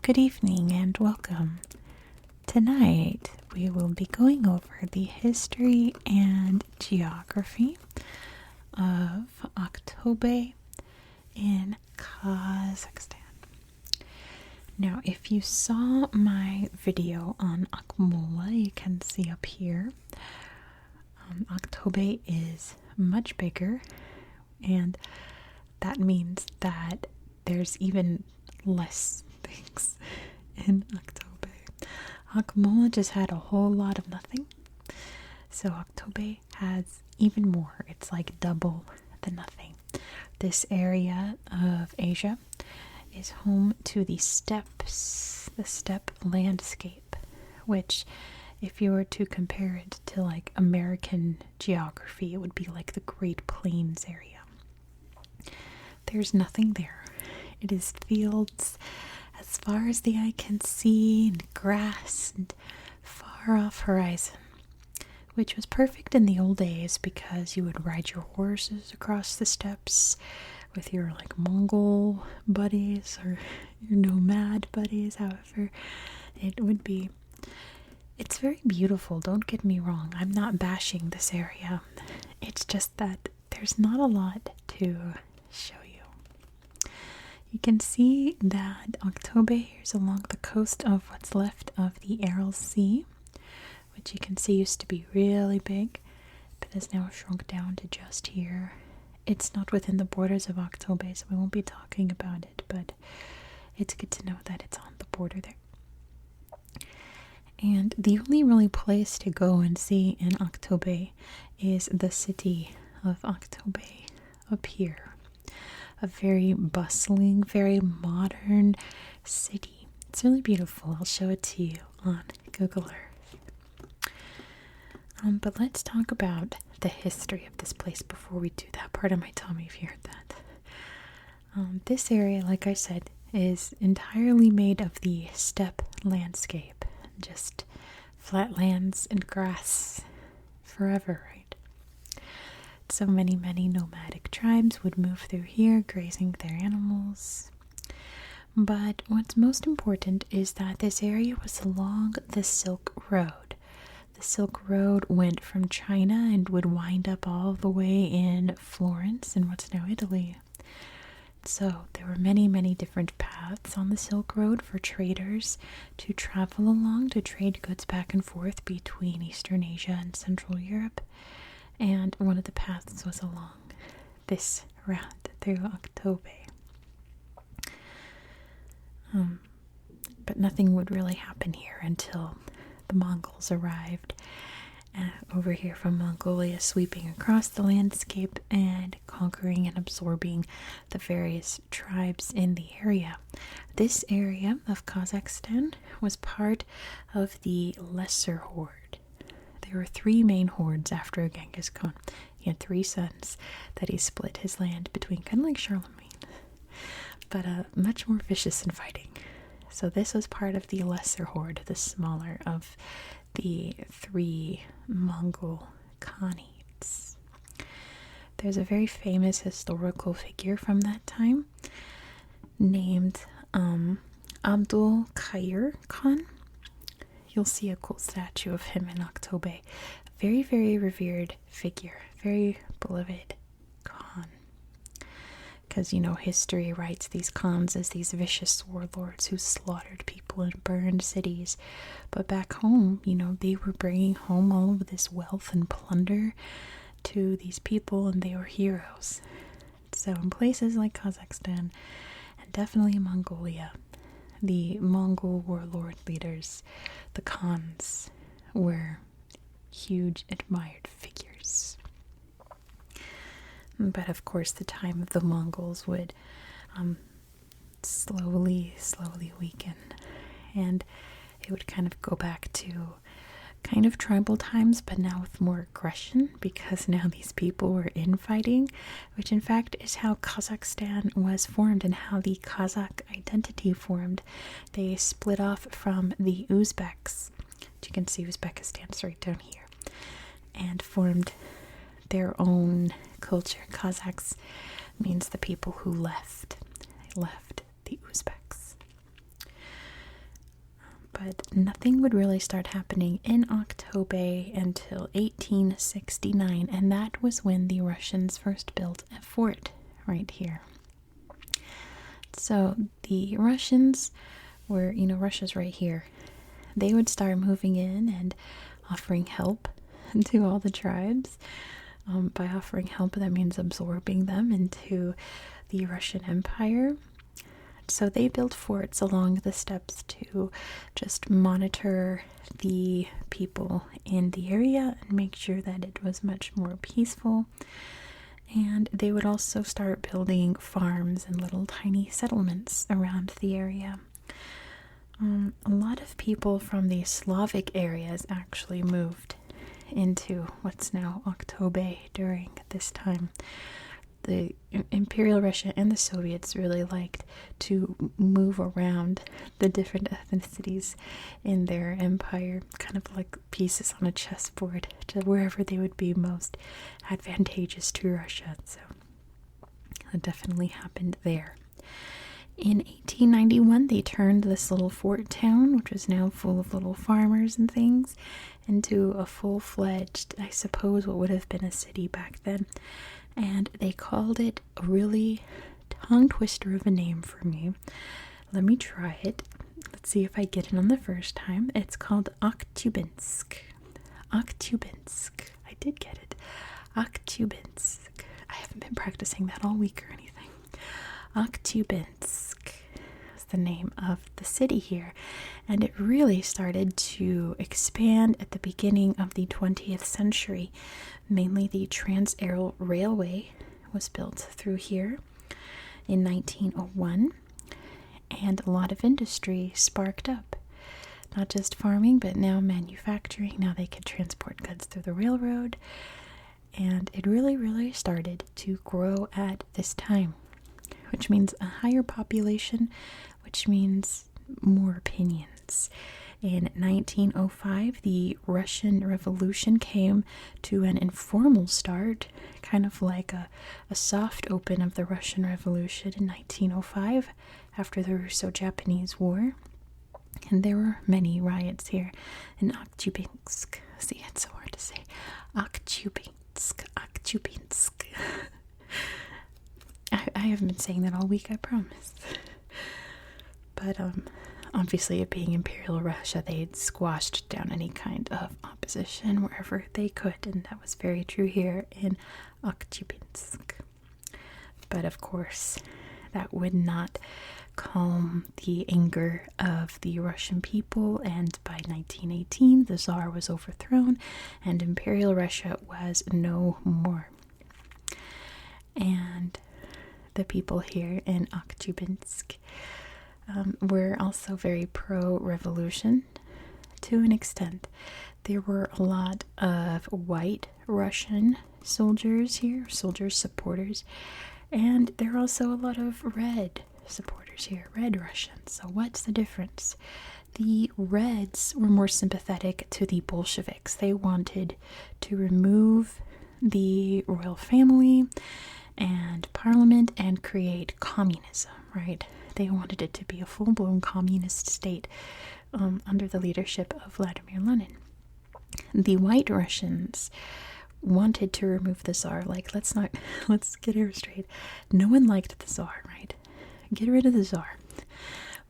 Good evening and welcome. Tonight we will be going over the history and geography of Aktobe in Kazakhstan. Now, if you saw my video on Akmola, you can see up here, Aktobe is much bigger, and that means that there's even less things in Aktobe. Akmola just had a whole lot of nothing, so Aktobe has even more. It's like double the nothing. This area of Asia is home to the steppes, the steppe landscape, which, if you were to compare it to like American geography, it would be like the Great Plains area. There's nothing there. It is fields as far as the eye can see, and grass and far off horizon, which was perfect in the old days because you would ride your horses across the steppes with your like Mongol buddies or your nomad buddies, however it would be. It's very beautiful, don't get me wrong. I'm not bashing this area. It's just that there's not a lot to show you. You can see that Aktobe is along the coast of what's left of the Aral Sea, which you can see used to be really big, but has now shrunk down to just here. It's not within the borders of Aktobe, so we won't be talking about it, but it's good to know that it's on the border there. And the only really place to go and see in Aktobe is the city of Aktobe up here. A very bustling, very modern city. It's really beautiful. I'll show it to you on Google Earth. But let's talk about the history of this place before we do that. Pardon my tummy if you heard that. This area, like I said, is entirely made of the steppe landscape. Just flat lands and grass forever, right? So many nomadic tribes would move through here, grazing their animals. But what's most important is that this area was along the Silk Road. The Silk Road went from China and would wind up all the way in Florence in what's now Italy. So there were many different paths on the Silk Road for traders to travel along to trade goods back and forth between Eastern Asia and Central Europe. And one of the paths was along this route through Aktobe. But nothing would really happen here until the Mongols arrived over here from Mongolia, sweeping across the landscape and conquering and absorbing the various tribes in the area. This area of Kazakhstan was part of the Lesser Horde. There were three main hordes after Genghis Khan. He had three sons that he split his land between, kind of like Charlemagne, but much more vicious in fighting. So this was part of the Lesser Horde, the smaller of the three Mongol Khanates. There's a very famous historical figure from that time named Abdul Khair Khan. You'll see a cool statue of him in Aktobe. Very revered figure. Very beloved Khan. Because, history writes these Khans as these vicious warlords who slaughtered people and burned cities. But back home, they were bringing home all of this wealth and plunder to these people, and they were heroes. So in places like Kazakhstan, and definitely Mongolia, the Mongol warlord leaders, the Khans, were huge admired figures. But of course, the time of the Mongols would slowly weaken, and it would kind of go back to kind of tribal times, but now with more aggression, because now these people were infighting, which in fact is how Kazakhstan was formed and how the Kazakh identity formed. They split off from the Uzbeks, which you can see Uzbekistan's right down here, and formed their own culture. Kazakhs means the people who left. They left the Uzbeks. But nothing would really start happening in Aktobe until 1869, and that was when the Russians first built a fort right here. So the Russians were, Russia's right here. They would start moving in and offering help to all the tribes. By offering help, that means absorbing them into the Russian Empire. So they built forts along the steppes to just monitor the people in the area and make sure that it was much more peaceful. And they would also start building farms and little tiny settlements around the area. A lot of people from the Slavic areas actually moved into what's now Aktobe during this time. The Imperial Russia and the Soviets really liked to move around the different ethnicities in their empire, kind of like pieces on a chessboard, to wherever they would be most advantageous to Russia. So that definitely happened there. In 1891, they turned this little fort town, which was now full of little farmers and things, into a full-fledged, I suppose, what would have been a city back then. And they called it a really tongue twister of a name for me. Let me try it. Let's see if I get it on the first time. It's called Aktubinsk. Aktubinsk. I did get it. Aktubinsk. I haven't been practicing that all week or anything. Aktubinsk is the name of the city here. And it really started to expand at the beginning of the 20th century. Mainly the Trans-Aral Railway was built through here in 1901, and a lot of industry sparked up. Not just farming, but now manufacturing. Now they could transport goods through the railroad, and it really, really started to grow at this time, which means a higher population, which means more opinions. In 1905, the Russian Revolution came to an informal start, kind of like a soft open of the Russian Revolution in 1905 after the Russo-Japanese War. And there were many riots here in Aktubinsk. See, it's so hard to say. Aktubinsk, Aktubinsk. I haven't been saying that all week, I promise. But, obviously, it being Imperial Russia, they'd squashed down any kind of opposition wherever they could, and that was very true here in Aktubinsk. But of course, that would not calm the anger of the Russian people, and by 1918, the Tsar was overthrown, and Imperial Russia was no more. And the people here in Aktubinsk were also very pro-revolution to an extent. There were a lot of white Russian soldiers here, soldiers, supporters, and there are also a lot of red supporters here, red Russians. So what's the difference? The Reds were more sympathetic to the Bolsheviks. They wanted to remove the royal family and parliament and create communism, right? They wanted it to be a full-blown communist state under the leadership of Vladimir Lenin. The White Russians wanted to remove the Tsar. Like, let's get it straight. No one liked the Tsar, right? Get rid of the Tsar.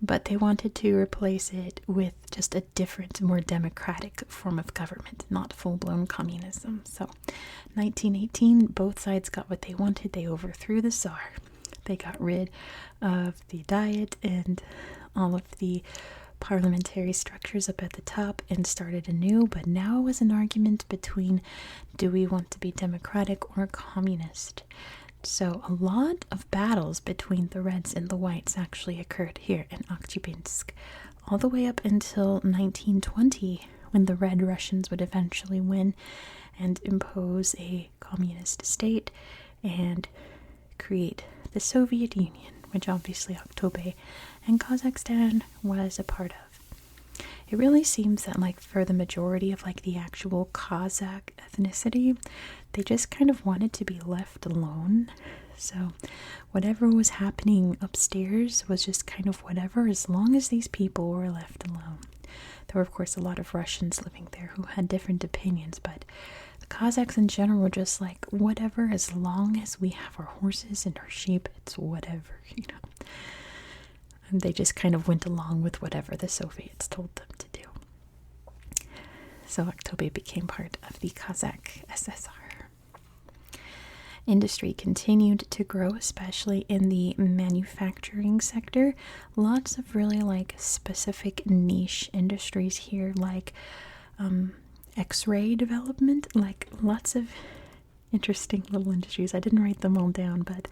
But they wanted to replace it with just a different, more democratic form of government, not full-blown communism. So, 1918, both sides got what they wanted. They overthrew the Tsar. They got rid of the Diet and all of the parliamentary structures up at the top and started anew. But now it was an argument between, do we want to be democratic or communist? So a lot of battles between the Reds and the Whites actually occurred here in Aktubinsk, all the way up until 1920, when the Red Russians would eventually win and impose a communist state and create the Soviet Union, which obviously Aktobe and Kazakhstan was a part of. It really seems that, like, for the majority of, like, the actual Kazakh ethnicity, they just kind of wanted to be left alone. So whatever was happening upstairs was just kind of whatever, as long as these people were left alone. There were, of course, a lot of Russians living there who had different opinions, but the Kazakhs in general were just like, whatever, as long as we have our horses and our sheep, it's whatever, you know. And they just kind of went along with whatever the Soviets told them to do. So Aktobe became part of the Kazakh SSR. Industry continued to grow, especially in the manufacturing sector. Lots of really like specific niche industries here, like X-ray development, like lots of interesting little industries. I didn't write them all down, but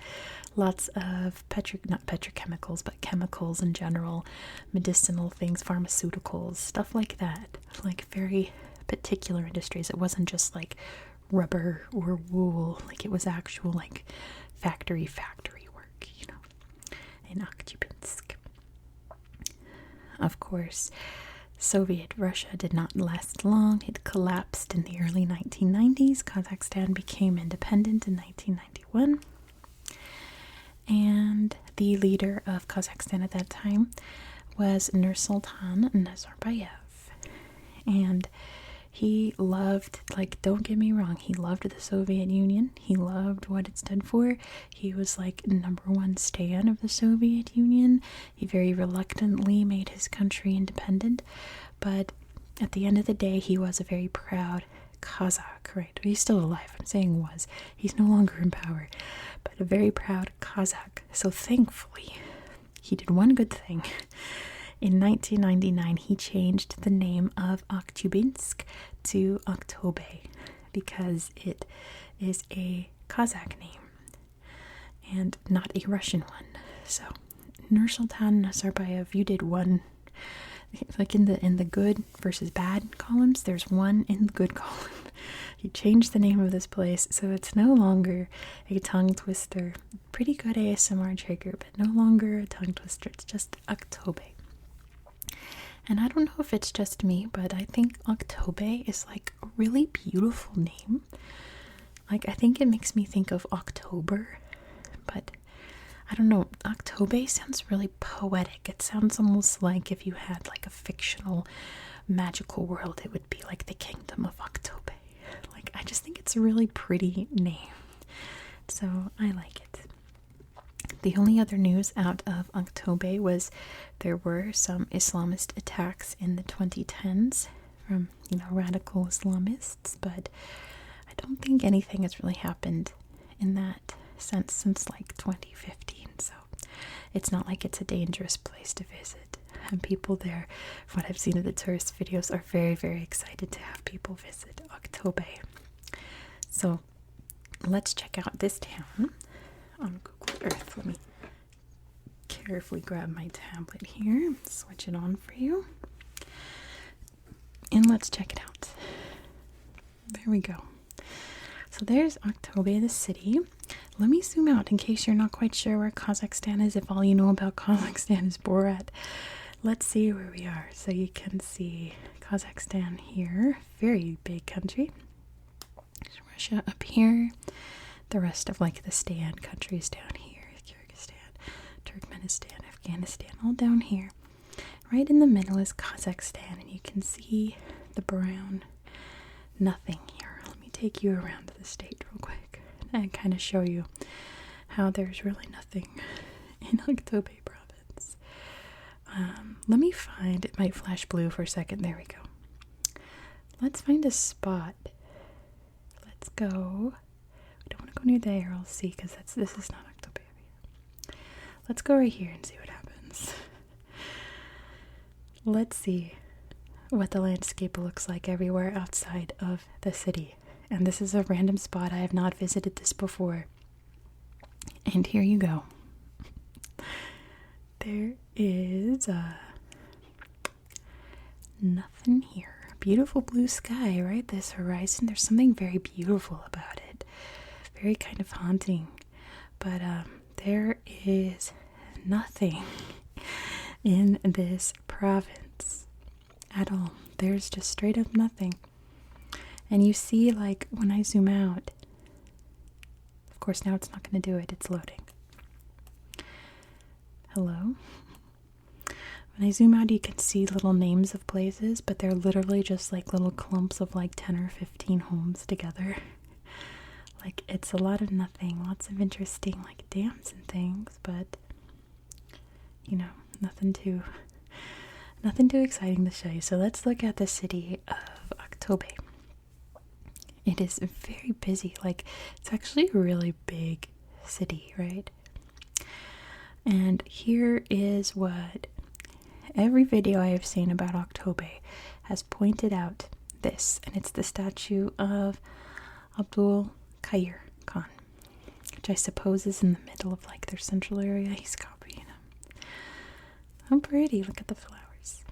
lots of not petrochemicals, but chemicals in general, medicinal things, pharmaceuticals, stuff like that. Like very particular industries. It wasn't just like rubber or wool, like it was actual like factory work, you know, in Akhtubinsk. Of course, Soviet Russia did not last long. It collapsed in the early 1990s. Kazakhstan became independent in 1991. And the leader of Kazakhstan at that time was Nursultan Nazarbayev. And he loved, like, don't get me wrong, he loved the Soviet Union. He loved what it stood for. He was like #1 stan of the Soviet Union. He very reluctantly made his country independent. But at the end of the day, he was a very proud Kazakh, right? He's still alive. I'm saying was. He's no longer in power. But a very proud Kazakh. So thankfully, he did one good thing. In 1999, he changed the name of Akhtubinsk to Aktobe because it is a Kazakh name and not a Russian one. So, Nursultan Nazarbayev, you did one, like in the good versus bad columns, there's one in the good column. He changed the name of this place, so it's no longer a tongue twister. Pretty good ASMR trigger, but no longer a tongue twister. It's just Aktobe. And I don't know if it's just me, but I think Aktobe is like a really beautiful name. Like, I think it makes me think of October, but I don't know. Aktobe sounds really poetic. It sounds almost like if you had like a fictional magical world, it would be like the kingdom of Aktobe. Like, I just think it's a really pretty name. So I like it. The only other news out of Aktobe was there were some Islamist attacks in the 2010s from, radical Islamists, but I don't think anything has really happened in that sense since like 2015, so it's not like it's a dangerous place to visit. And people there, from what I've seen of the tourist videos, are very, very excited to have people visit Aktobe. So let's check out this town on Google Earth. Let me carefully grab my tablet here, switch it on for you, and let's check it out. There we go. So there's Aktobe, the city. Let me zoom out in case you're not quite sure where Kazakhstan is. If all you know about Kazakhstan is Borat, let's see where we are. So you can see Kazakhstan here, very big country. There's Russia up here. The rest of like the Stan countries down here, Kyrgyzstan, Turkmenistan, Afghanistan, all down here. Right in the middle is Kazakhstan, and you can see the brown nothing here. Let me take you around the state real quick and kind of show you how there's really nothing in Aktobe province. Let me find, it might flash blue for a second. There we go. Let's find a spot. Let's go. I don't want to go near there, I'll see, because this is not Aktobe. Let's go right here and see what happens. Let's see what the landscape looks like everywhere outside of the city. And this is a random spot. I have not visited this before. And here you go. There is nothing here. Beautiful blue sky, right? This horizon. There's something very beautiful about it. Very kind of haunting. But there is nothing in this province at all. There's just straight up nothing. And you see, like, when I zoom out, of course now it's not going to do it, it's loading. Hello? When I zoom out, you can see little names of places, but they're literally just like little clumps of like 10 or 15 homes together. Like, it's a lot of nothing, lots of interesting like dams and things, but you know, nothing too exciting to show you. So let's look at the city of Aktobe. It is very busy. Like, it's actually a really big city, right? And here is what every video I have seen about Aktobe has pointed out this, and it's the statue of Abdul Khair Khan, which I suppose is in the middle of like their central area. He's copying him. How pretty, look at the flowers.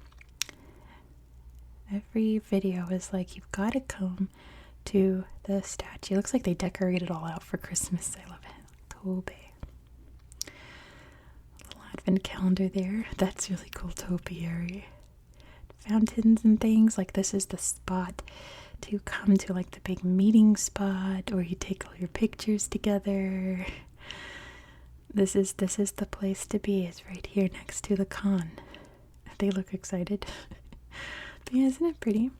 Every video is like, you've got to come to the statue. It looks like they decorated it all out for Christmas. I love it. Aktobe. Advent calendar there. That's really cool topiary. Fountains and things. Like, this is the spot to come to, like the big meeting spot, or you take all your pictures together. This is the place to be. It's right here next to the Khan. They look excited. But yeah, isn't it pretty?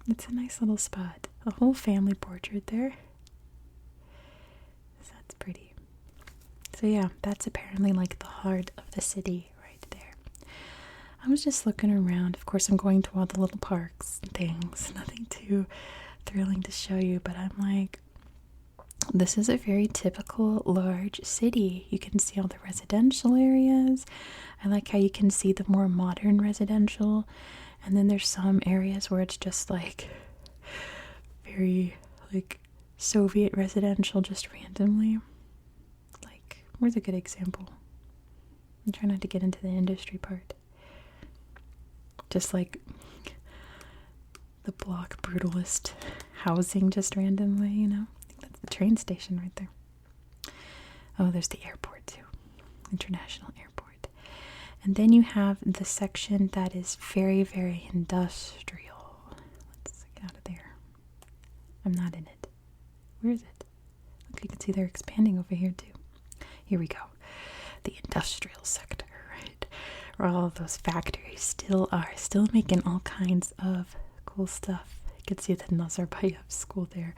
It's a nice little spot. A whole family portrait there. So that's pretty. So yeah, that's apparently like the heart of the city right there. I was just looking around. Of course, I'm going to all the little parks and things. Nothing too thrilling to show you, but I'm like, this is a very typical large city. You can see all the residential areas. I like how you can see the more modern residential, and then there's some areas where it's just like very like Soviet residential just randomly. Where's a good example? I'm trying not to get into the industry part. Just like the block brutalist housing just randomly, you know? I think that's the train station right there. Oh, there's the airport too. International airport. And then you have the section that is very, very industrial. Let's get out of there. I'm not in it. Where is it? Look, you can see they're expanding over here too. Here we go. The industrial sector, right? Where all of those factories still making all kinds of cool stuff. You can see the Nazarbayev school there.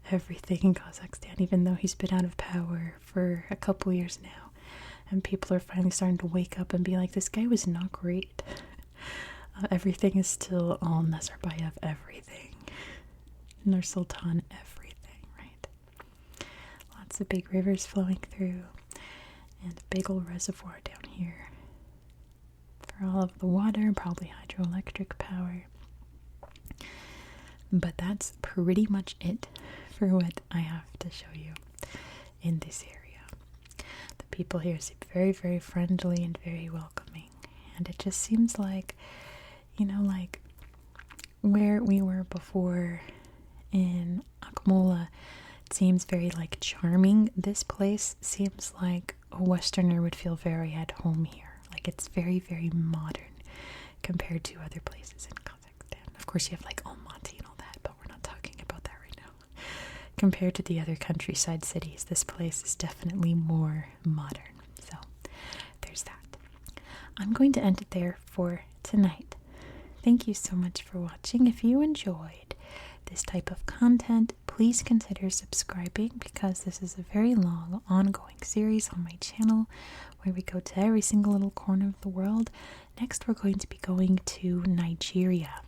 Everything in Kazakhstan, even though he's been out of power for a couple years now. And people are finally starting to wake up and be like, this guy was not great. Everything is still all Nazarbayev, everything. Nur Sultan, everything, right? Lots of big rivers flowing through. And a big old reservoir down here for all of the water, probably hydroelectric power. But that's pretty much it for what I have to show you in this area. The people here seem very, very friendly and very welcoming. And it just seems like, you know, like where we were before in Akmola, it seems very like charming. This place seems like a Westerner would feel very at home here. Like, it's very, very modern compared to other places in Kazakhstan. Of course, you have like Almaty and all that, but we're not talking about that right now. Compared to the other countryside cities, this place is definitely more modern. So there's that. I'm going to end it there for tonight. Thank you so much for watching. If you enjoyed this type of content, please consider subscribing, because this is a very long, ongoing series on my channel where we go to every single little corner of the world. Next, we're going to be going to Nigeria.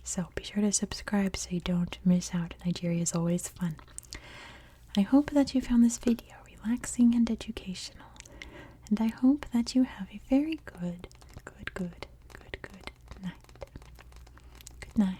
So be sure to subscribe so you don't miss out. Nigeria is always fun. I hope that you found this video relaxing and educational. And I hope that you have a very good night. Good night.